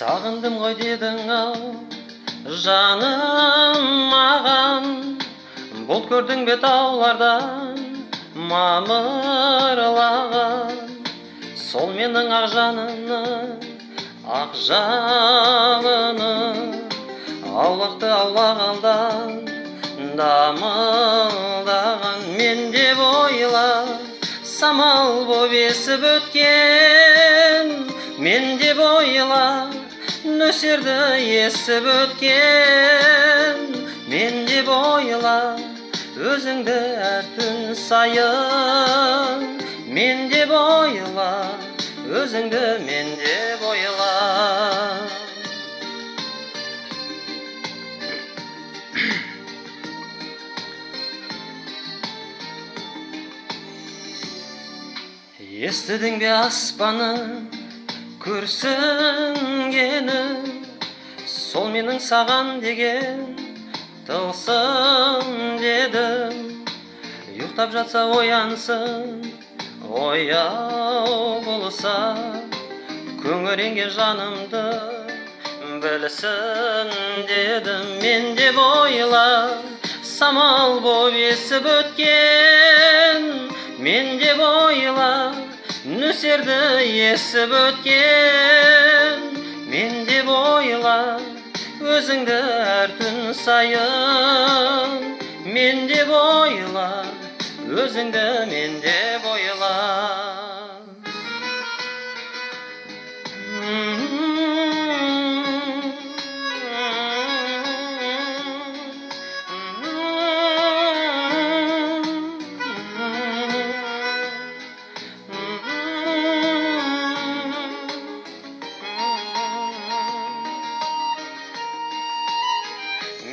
Сағындым ғой дедің ау, жаным маған. Бұлт көрдің бе таулардан мамырлаған. Сол менің ақ жанымның ақ жалыны. Аулақты аулағандан дамылдаған. Мен деп ойла, самал боп есіп өткен. Мен деп ойла, нөсерді есіп өткен. Мен деп ойла, өзіңді әр түн сайын. Мен деп ойла, өзіңді мен деп ойла. Естідің бе аспанның күрсінгені, сол менің саған деген тылсым дедім. Ұйықтап жатса оянсын, ояу болса, күңіренген жанымды білсін дедім. Мен деп ойла, самал боп есіп өткен. Мен деп ойла, нөсерді есіп өткен. Мен деп ойла, өзіңді әр түн сайын. Мен деп ойла, өзіңді мен деп ойла.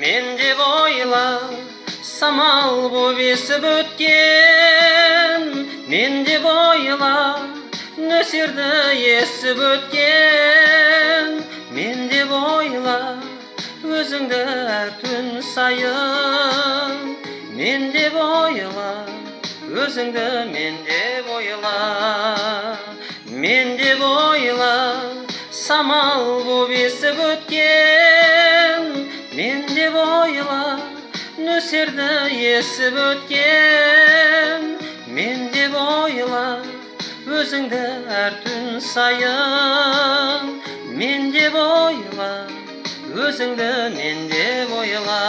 Мен деп ойла, самал боп есіп өткен. Мен деп ойла, нөсерді есіп өткен. Мен деп ойла, өзіңді әр түн сайын. Мен деп ойла, өзіңді мен деп ойла. Мен деп ойла, самал боп есіп өткен. Мен деп ойла, нөсерді есіп өткен. Мен деп ойла, өзіңді әр түн сайын. Мен деп ойла, өзіңді мен деп ойла.